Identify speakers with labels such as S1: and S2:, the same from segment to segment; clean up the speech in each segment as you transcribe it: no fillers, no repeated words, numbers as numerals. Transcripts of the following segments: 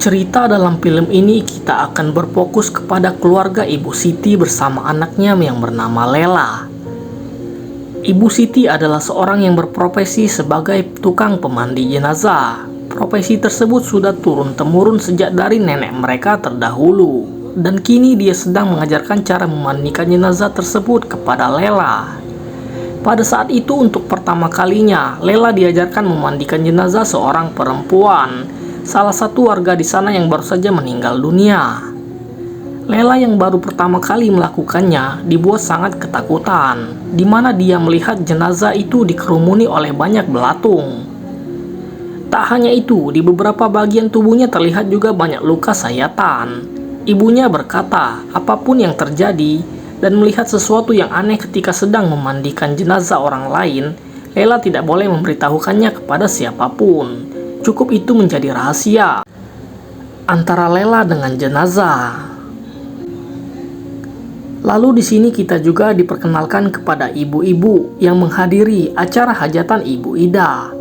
S1: Cerita dalam film ini kita akan berfokus kepada keluarga Ibu Siti bersama anaknya yang bernama Lela. Ibu Siti adalah seorang yang berprofesi sebagai tukang pemandi jenazah. Profesi tersebut sudah turun-temurun sejak dari nenek mereka terdahulu, dan kini dia sedang mengajarkan cara memandikan jenazah tersebut kepada Lela. Pada saat itu untuk pertama kalinya, Lela diajarkan memandikan jenazah seorang perempuan, salah satu warga di sana yang baru saja meninggal dunia. Lela yang baru pertama kali melakukannya dibuat sangat ketakutan, di mana dia melihat jenazah itu dikerumuni oleh banyak belatung. Tak hanya itu, di beberapa bagian tubuhnya terlihat juga banyak luka sayatan. Ibunya berkata, apapun yang terjadi, dan melihat sesuatu yang aneh ketika sedang memandikan jenazah orang lain, Lela tidak boleh memberitahukannya kepada siapapun. Cukup itu menjadi rahasia antara Lela dengan jenazah. Lalu di sini kita juga diperkenalkan kepada ibu-ibu yang menghadiri acara hajatan Ibu Ida.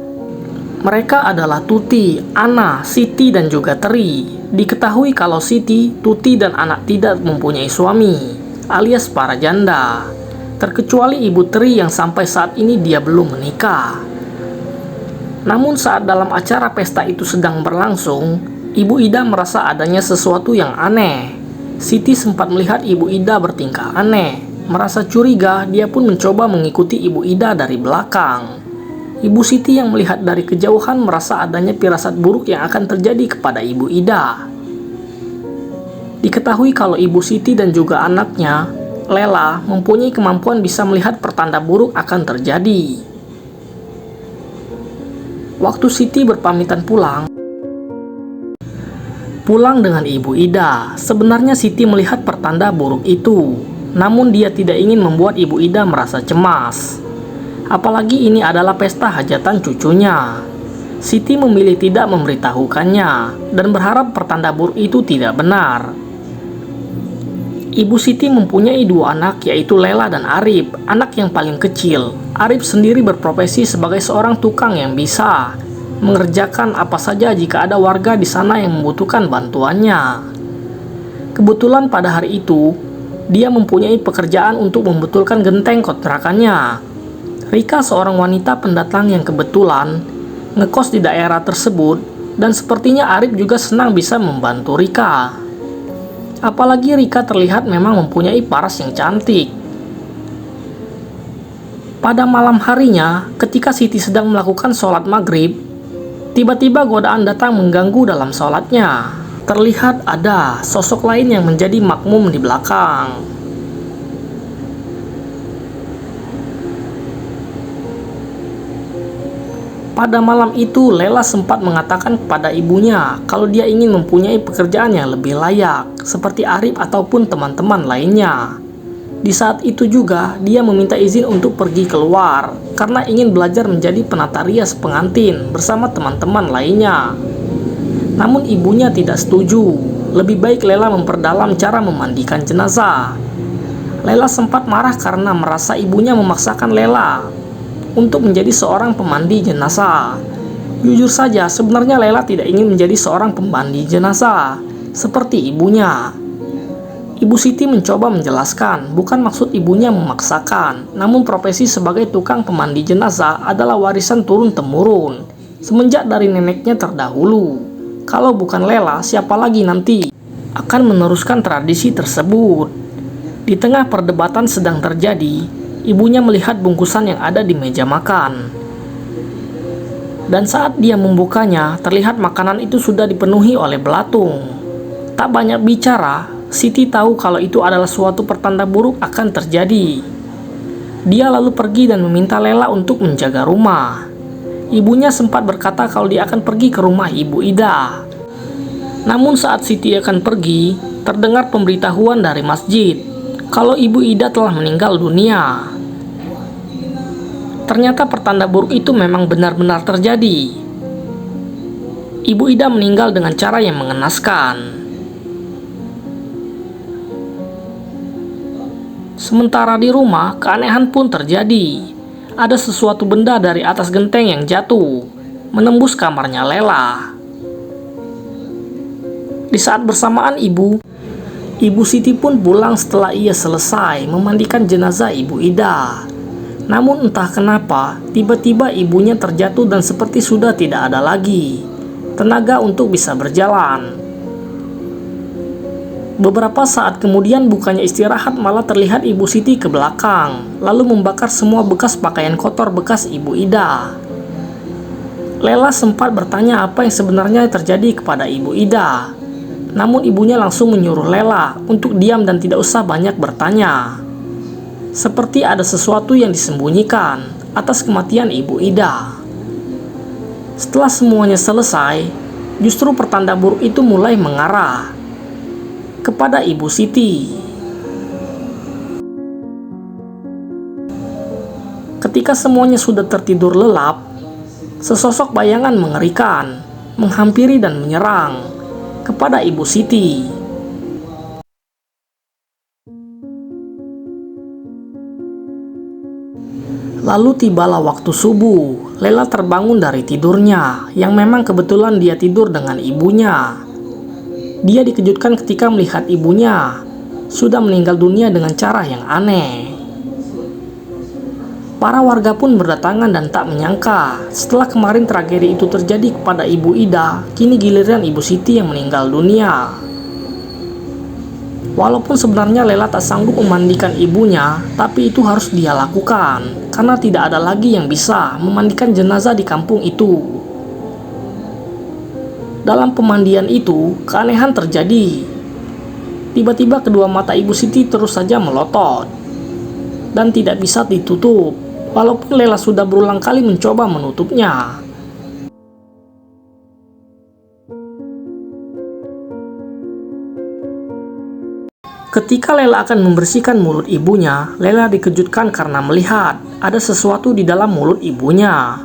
S1: Mereka adalah Tuti, Ana, Siti, dan juga Teri. Diketahui kalau Siti, Tuti, dan anak tidak mempunyai suami, alias para janda. Terkecuali Ibu Teri yang sampai saat ini dia belum menikah. Namun saat dalam acara pesta itu sedang berlangsung, Ibu Ida merasa adanya sesuatu yang aneh. Siti sempat melihat Ibu Ida bertingkah aneh. Merasa curiga, dia pun mencoba mengikuti Ibu Ida dari belakang. Ibu Siti yang melihat dari kejauhan merasa adanya firasat buruk yang akan terjadi kepada Ibu Ida. Diketahui kalau Ibu Siti dan juga anaknya, Lela, mempunyai kemampuan bisa melihat pertanda buruk akan terjadi. Waktu Siti berpamitan pulang dengan Ibu Ida, sebenarnya Siti melihat pertanda buruk itu. Namun dia tidak ingin membuat Ibu Ida merasa cemas. Apalagi ini adalah pesta hajatan cucunya. Siti memilih tidak memberitahukannya dan berharap pertanda buruk itu tidak benar. Ibu Siti mempunyai dua anak, yaitu Lela dan Arif, anak yang paling kecil. Arif sendiri berprofesi sebagai seorang tukang yang bisa mengerjakan apa saja jika ada warga di sana yang membutuhkan bantuannya. Kebetulan pada hari itu, dia mempunyai pekerjaan untuk membetulkan genteng kontrakannya. Rika seorang wanita pendatang yang kebetulan ngekos di daerah tersebut, dan sepertinya Arif juga senang bisa membantu Rika. Apalagi Rika terlihat memang mempunyai paras yang cantik. Pada malam harinya, ketika Siti sedang melakukan sholat maghrib, tiba-tiba godaan datang mengganggu dalam sholatnya. Terlihat ada sosok lain yang menjadi makmum di belakang. Pada malam itu, Lela sempat mengatakan kepada ibunya kalau dia ingin mempunyai pekerjaan yang lebih layak, seperti Arif ataupun teman-teman lainnya. Di saat itu juga, dia meminta izin untuk pergi keluar, karena ingin belajar menjadi penata rias pengantin bersama teman-teman lainnya. Namun ibunya tidak setuju, lebih baik Lela memperdalam cara memandikan jenazah. Lela sempat marah karena merasa ibunya memaksakan Lela untuk menjadi seorang pemandi jenazah. Jujur saja, sebenarnya Lela tidak ingin menjadi seorang pemandi jenazah seperti ibunya. Ibu Siti mencoba menjelaskan, bukan maksud ibunya memaksakan, namun profesi sebagai tukang pemandi jenazah adalah warisan turun-temurun semenjak dari neneknya terdahulu. Kalau bukan Lela, siapa lagi nanti akan meneruskan tradisi tersebut? Di tengah perdebatan sedang terjadi, ibunya melihat bungkusan yang ada di meja makan. Dan saat dia membukanya, terlihat makanan itu sudah dipenuhi oleh belatung. Tak banyak bicara, Siti tahu kalau itu adalah suatu pertanda buruk akan terjadi. Dia lalu pergi dan meminta Lela untuk menjaga rumah. Ibunya sempat berkata kalau dia akan pergi ke rumah Ibu Ida. Namun saat Siti akan pergi, terdengar pemberitahuan dari masjid kalau Ibu Ida telah meninggal dunia. Ternyata pertanda buruk itu memang benar-benar terjadi. Ibu Ida meninggal dengan cara yang mengenaskan. Sementara di rumah, keanehan pun terjadi. Ada sesuatu benda dari atas genteng yang jatuh, menembus kamarnya Lela. Di saat bersamaan Ibu Siti pun pulang setelah ia selesai memandikan jenazah Ibu Ida. Namun entah kenapa, tiba-tiba ibunya terjatuh dan seperti sudah tidak ada lagi tenaga untuk bisa berjalan. Beberapa saat kemudian bukannya istirahat malah terlihat Ibu Siti ke belakang, lalu membakar semua bekas pakaian kotor bekas Ibu Ida. Lela sempat bertanya apa yang sebenarnya terjadi kepada Ibu Ida. Namun ibunya langsung menyuruh Lela untuk diam dan tidak usah banyak bertanya. Seperti ada sesuatu yang disembunyikan atas kematian Ibu Ida. Setelah semuanya selesai, justru pertanda buruk itu mulai mengarah kepada Ibu Siti. Ketika semuanya sudah tertidur lelap, sesosok bayangan mengerikan menghampiri dan menyerang kepada Ibu Siti. Lalu tibalah waktu subuh. Lela terbangun dari tidurnya, yang memang kebetulan dia tidur dengan ibunya. Dia dikejutkan ketika melihat ibunya sudah meninggal dunia dengan cara yang aneh. Para warga pun berdatangan dan tak menyangka setelah kemarin tragedi itu terjadi kepada Ibu Ida, kini giliran Ibu Siti yang meninggal dunia. Walaupun sebenarnya Lela tak sanggup memandikan ibunya, tapi itu harus dia lakukan karena tidak ada lagi yang bisa memandikan jenazah di kampung itu. Dalam pemandian itu, keanehan terjadi. Tiba-tiba kedua mata Ibu Siti terus saja melotot dan tidak bisa ditutup, walaupun Lela sudah berulang kali mencoba menutupnya. Ketika Lela akan membersihkan mulut ibunya, Lela dikejutkan karena melihat ada sesuatu di dalam mulut ibunya.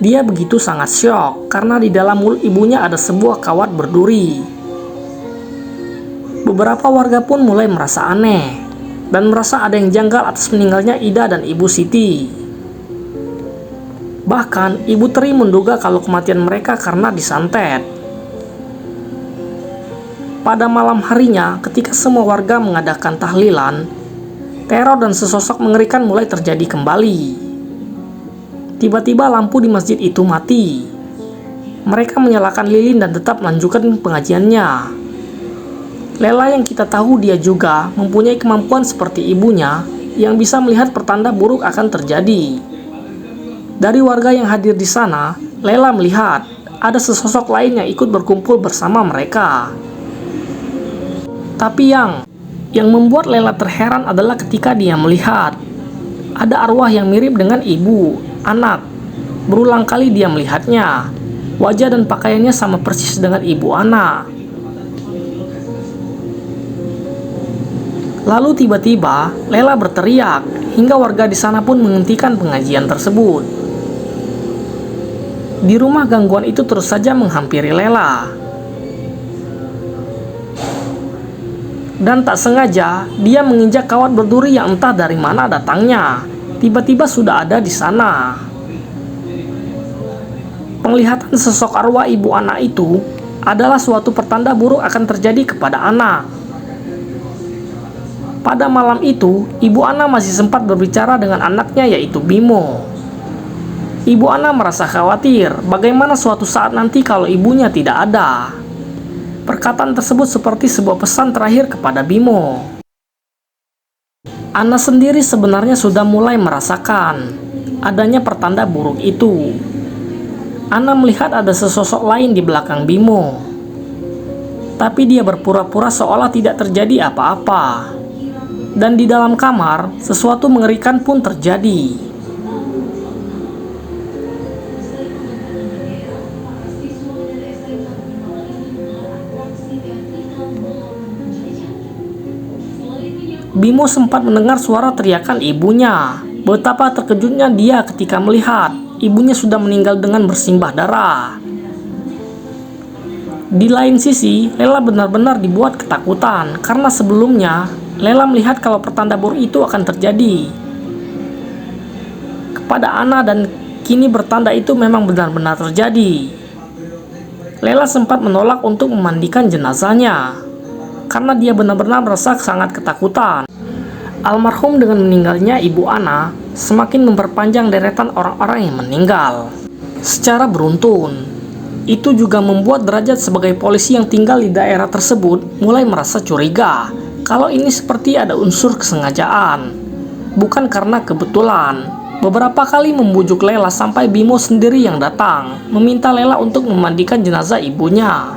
S1: Dia begitu sangat syok karena di dalam mulut ibunya ada sebuah kawat berduri. Beberapa warga pun mulai merasa aneh dan merasa ada yang janggal atas meninggalnya Ida dan Ibu Siti. Bahkan Ibu Tri menduga kalau kematian mereka karena disantet. Pada malam harinya, ketika semua warga mengadakan tahlilan, teror dan sesosok mengerikan mulai terjadi kembali. Tiba-tiba lampu di masjid itu mati. Mereka menyalakan lilin dan tetap melanjutkan pengajiannya. Lela yang kita tahu dia juga mempunyai kemampuan seperti ibunya yang bisa melihat pertanda buruk akan terjadi. Dari warga yang hadir di sana, Lela melihat ada sesosok lain yang ikut berkumpul bersama mereka. Tapi yang membuat Lela terheran adalah ketika dia melihat ada arwah yang mirip dengan ibu, anak. Berulang kali dia melihatnya. Wajah dan pakaiannya sama persis dengan ibu anak. Lalu tiba-tiba Lela berteriak hingga warga di sana pun menghentikan pengajian tersebut. Di rumah gangguan itu terus saja menghampiri Lela. Dan tak sengaja dia menginjak kawat berduri yang entah dari mana datangnya. Tiba-tiba sudah ada di sana. Penglihatan sosok arwah ibu anak itu adalah suatu pertanda buruk akan terjadi kepada anak. Pada malam itu, ibu Ana masih sempat berbicara dengan anaknya yaitu Bimo. Ibu Ana merasa khawatir bagaimana suatu saat nanti kalau ibunya tidak ada. Perkataan tersebut seperti sebuah pesan terakhir kepada Bimo. Ana sendiri sebenarnya sudah mulai merasakan adanya pertanda buruk itu. Ana melihat ada sesosok lain di belakang Bimo. Tapi dia berpura-pura seolah tidak terjadi apa-apa. Dan di dalam kamar, sesuatu mengerikan pun terjadi. Bimo sempat mendengar suara teriakan ibunya. Betapa terkejutnya dia ketika melihat ibunya sudah meninggal dengan bersimbah darah. Di lain sisi, Lela benar-benar dibuat ketakutan karena sebelumnya Lela melihat kalau pertanda buruk itu akan terjadi kepada Ana dan kini bertanda itu memang benar-benar terjadi. Lela sempat menolak untuk memandikan jenazahnya karena dia benar-benar merasa sangat ketakutan. Almarhum dengan meninggalnya Ibu Ana semakin memperpanjang deretan orang-orang yang meninggal secara beruntun. Itu juga membuat Derajat sebagai polisi yang tinggal di daerah tersebut mulai merasa curiga kalau ini seperti ada unsur kesengajaan, bukan karena kebetulan. Beberapa kali membujuk Lela sampai Bimo sendiri yang datang meminta Lela untuk memandikan jenazah ibunya.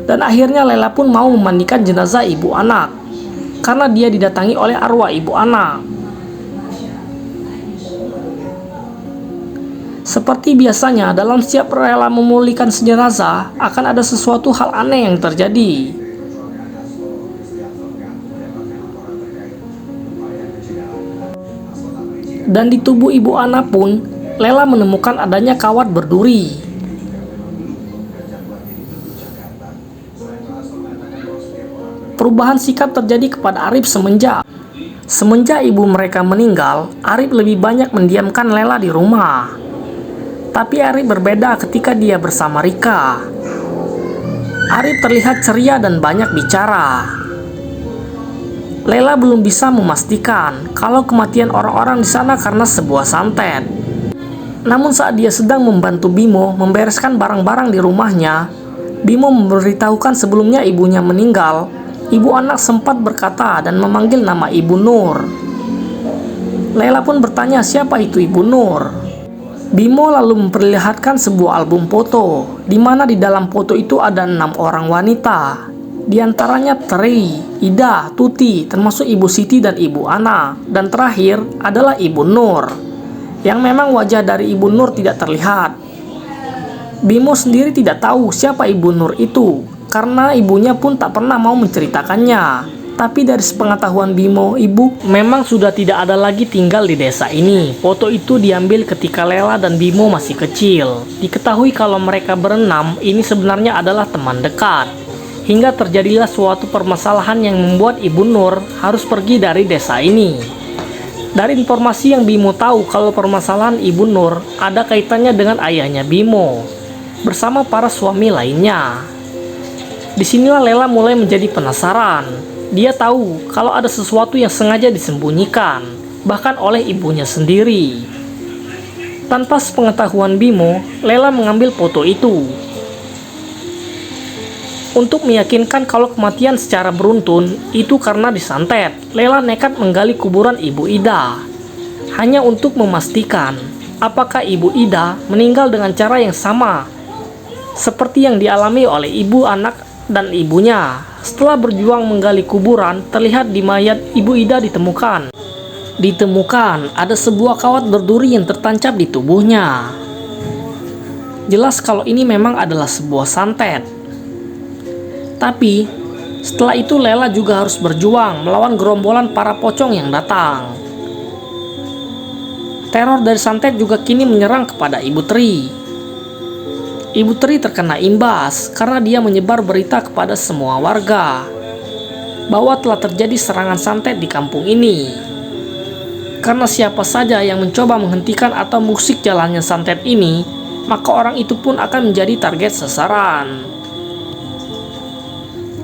S1: Dan akhirnya Lela pun mau memandikan jenazah ibu anak karena dia didatangi oleh arwah ibu anak. Seperti biasanya dalam setiap Lela memulihkan jenazah akan ada sesuatu hal aneh yang terjadi. Dan di tubuh ibu Ana pun, Lela menemukan adanya kawat berduri. Perubahan sikap terjadi kepada Arif semenjak ibu mereka meninggal. Arif lebih banyak mendiamkan Lela di rumah. Tapi Arif berbeda ketika dia bersama Rika. Arif terlihat ceria dan banyak bicara. Lela belum bisa memastikan kalau kematian orang-orang di sana karena sebuah santet. Namun saat dia sedang membantu Bimo membereskan barang-barang di rumahnya, Bimo memberitahukan sebelumnya ibunya meninggal. Ibu anak sempat berkata dan memanggil nama Ibu Nur. Lela pun bertanya siapa itu Ibu Nur. Bimo lalu memperlihatkan sebuah album foto, di mana di dalam foto itu ada 6 orang wanita. Di antaranya Tri, Ida, Tuti, termasuk Ibu Siti dan Ibu Ana. Dan terakhir adalah Ibu Nur, yang memang wajah dari Ibu Nur tidak terlihat. Bimo sendiri tidak tahu siapa Ibu Nur itu, karena ibunya pun tak pernah mau menceritakannya. Tapi dari sepengetahuan Bimo, ibu memang sudah tidak ada lagi tinggal di desa ini. Foto itu diambil ketika Lela dan Bimo masih kecil. Diketahui kalau mereka berenam ini sebenarnya adalah teman dekat. Hingga terjadilah suatu permasalahan yang membuat Ibu Nur harus pergi dari desa ini. Dari informasi yang Bimo tahu kalau permasalahan Ibu Nur ada kaitannya dengan ayahnya Bimo bersama para suami lainnya. Disinilah Lela mulai menjadi penasaran. Dia tahu kalau ada sesuatu yang sengaja disembunyikan, bahkan oleh ibunya sendiri. Tanpa sepengetahuan Bimo, Lela mengambil foto itu. Untuk meyakinkan kalau kematian secara beruntun itu karena disantet, Lela nekat menggali kuburan Ibu Ida. Hanya untuk memastikan apakah Ibu Ida meninggal dengan cara yang sama seperti yang dialami oleh ibu anak dan ibunya. Setelah berjuang menggali kuburan, terlihat di mayat Ibu Ida ditemukan ada sebuah kawat berduri yang tertancap di tubuhnya. Jelas kalau ini memang adalah sebuah santet. Tapi setelah itu Lela juga harus berjuang melawan gerombolan para pocong yang datang. Teror dari santet juga kini menyerang kepada Ibu Tri. Ibu Tri terkena imbas karena dia menyebar berita kepada semua warga bahwa telah terjadi serangan santet di kampung ini. Karena siapa saja yang mencoba menghentikan atau mengusik jalannya santet ini, maka orang itu pun akan menjadi target sasaran.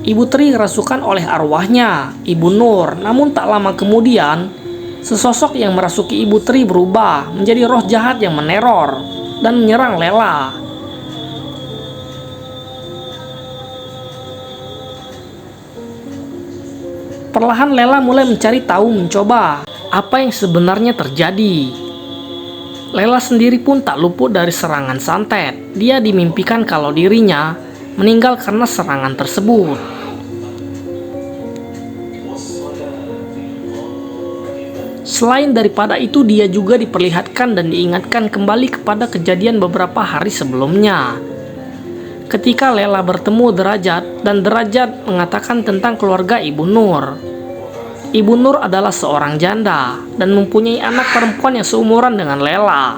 S1: Ibu Tri kerasukan oleh arwahnya, Ibu Nur. Namun tak lama kemudian, sesosok yang merasuki Ibu Tri berubah menjadi roh jahat yang meneror dan menyerang Lela. Perlahan Lela mulai mencari tahu, mencoba apa yang sebenarnya terjadi. Lela sendiri pun tak luput dari serangan santet. Dia dimimpikan kalau dirinya meninggal karena serangan tersebut. Selain daripada itu, dia juga diperlihatkan dan diingatkan kembali kepada kejadian beberapa hari sebelumnya. Ketika Lela bertemu Derajat dan Derajat mengatakan tentang keluarga Ibu Nur. Ibu Nur adalah seorang janda dan mempunyai anak perempuan yang seumuran dengan Lela.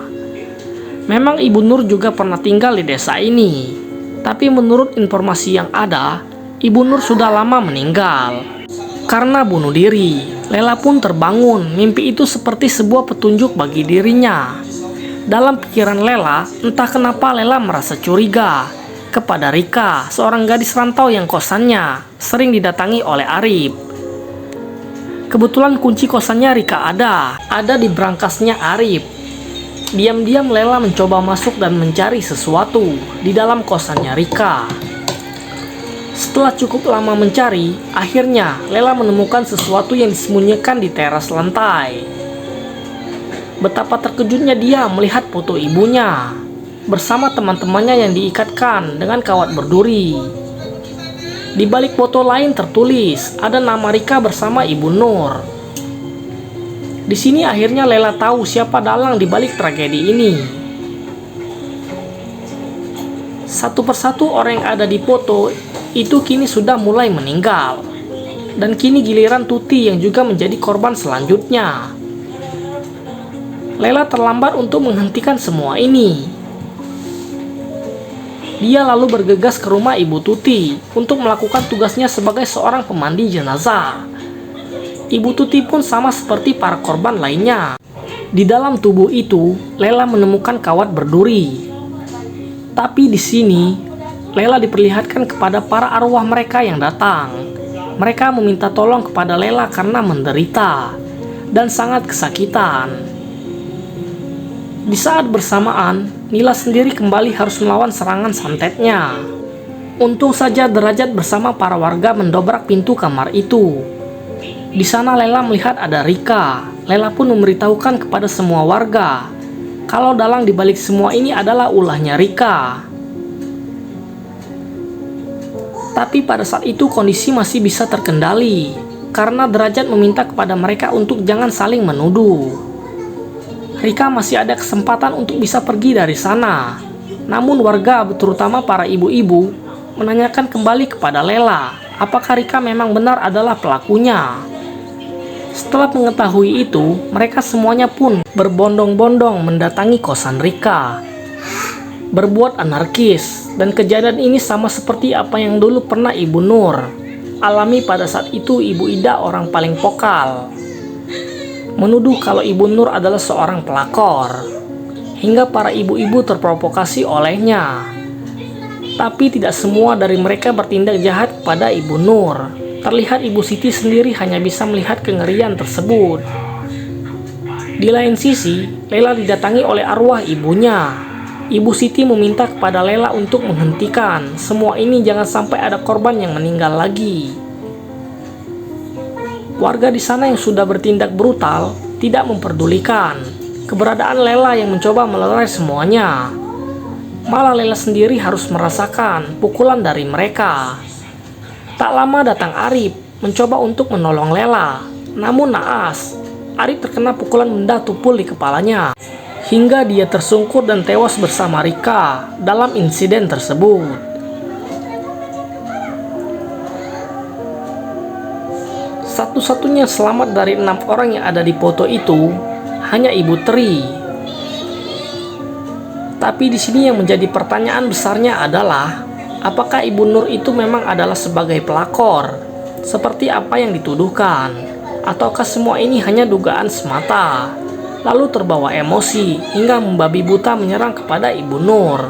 S1: Memang Ibu Nur juga pernah tinggal di desa ini. Tapi menurut informasi yang ada, Ibu Nur sudah lama meninggal karena bunuh diri. Lela pun terbangun. Mimpi itu seperti sebuah petunjuk bagi dirinya. Dalam pikiran Lela, entah kenapa Lela merasa curiga kepada Rika, seorang gadis rantau yang kosannya sering didatangi oleh Arif. Kebetulan kunci kosannya Rika ada di berangkasnya Arif. Diam-diam Lela mencoba masuk dan mencari sesuatu di dalam kosannya Rika. Setelah cukup lama mencari, akhirnya Lela menemukan sesuatu yang disembunyikan di teras lantai. Betapa terkejutnya dia melihat foto ibunya bersama teman-temannya yang diikatkan dengan kawat berduri. Di balik foto lain tertulis ada nama Rika bersama Ibu Nur. Di sini akhirnya Lela tahu siapa dalang di balik tragedi ini. Satu persatu orang yang ada di foto itu kini sudah mulai meninggal. Dan kini giliran Tuti yang juga menjadi korban selanjutnya. Lela terlambat untuk menghentikan semua ini. Dia lalu bergegas ke rumah Ibu Tuti untuk melakukan tugasnya sebagai seorang pemandi jenazah. Ibu Tuti pun sama seperti para korban lainnya. Di dalam tubuh itu, Lela menemukan kawat berduri. Tapi di sini, Lela diperlihatkan kepada para arwah mereka yang datang. Mereka meminta tolong kepada Lela karena menderita dan sangat kesakitan. Di saat bersamaan, Nila sendiri kembali harus melawan serangan santetnya. Untung saja Derajat bersama para warga mendobrak pintu kamar itu. Di sana Lela melihat ada Rika. Lela pun memberitahukan kepada semua warga kalau dalang dibalik semua ini adalah ulahnya Rika. Tapi pada saat itu kondisi masih bisa terkendali karena Derajat meminta kepada mereka untuk jangan saling menuduh. Rika masih ada kesempatan untuk bisa pergi dari sana. Namun warga, terutama para ibu-ibu, menanyakan kembali kepada Lela apakah Rika memang benar adalah pelakunya. Setelah mengetahui itu, mereka semuanya pun berbondong-bondong mendatangi kosan Rika, berbuat anarkis, dan kejadian ini sama seperti apa yang dulu pernah Ibu Nur alami pada saat itu. Ibu Ida orang paling vokal, menuduh kalau Ibu Nur adalah seorang pelakor, hingga para ibu-ibu terprovokasi olehnya. Tapi tidak semua dari mereka bertindak jahat kepada Ibu Nur. Terlihat Ibu Siti sendiri hanya bisa melihat kengerian tersebut. Di lain sisi, Lela didatangi oleh arwah ibunya. Ibu Siti meminta kepada Lela untuk menghentikan semua ini, jangan sampai ada korban yang meninggal lagi. Warga di sana yang sudah bertindak brutal tidak memperdulikan keberadaan Lela yang mencoba melerai semuanya. Malah Lela sendiri harus merasakan pukulan dari mereka. Tak lama datang Arif mencoba untuk menolong Lela. Namun naas, Arif terkena pukulan benda tumpul di kepalanya hingga dia tersungkur dan tewas bersama Rika dalam insiden tersebut. Satu-satunya selamat dari 6 orang yang ada di foto itu hanya Ibu Tri. Tapi di sini yang menjadi pertanyaan besarnya adalah apakah Ibu Nur itu memang adalah sebagai pelakor seperti apa yang dituduhkan, ataukah semua ini hanya dugaan semata lalu terbawa emosi hingga membabi buta menyerang kepada Ibu Nur?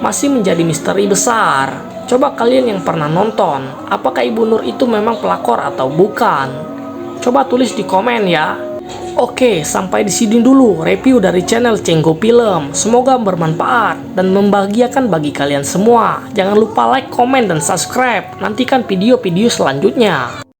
S1: Masih menjadi misteri besar. Coba kalian yang pernah nonton, apakah Ibu Nur itu memang pelakor atau bukan? Coba tulis di komen ya. Oke, sampai di sini dulu review dari channel Cenggo Film. Semoga bermanfaat dan membahagiakan bagi kalian semua. Jangan lupa like, komen, dan subscribe. Nantikan video-video selanjutnya.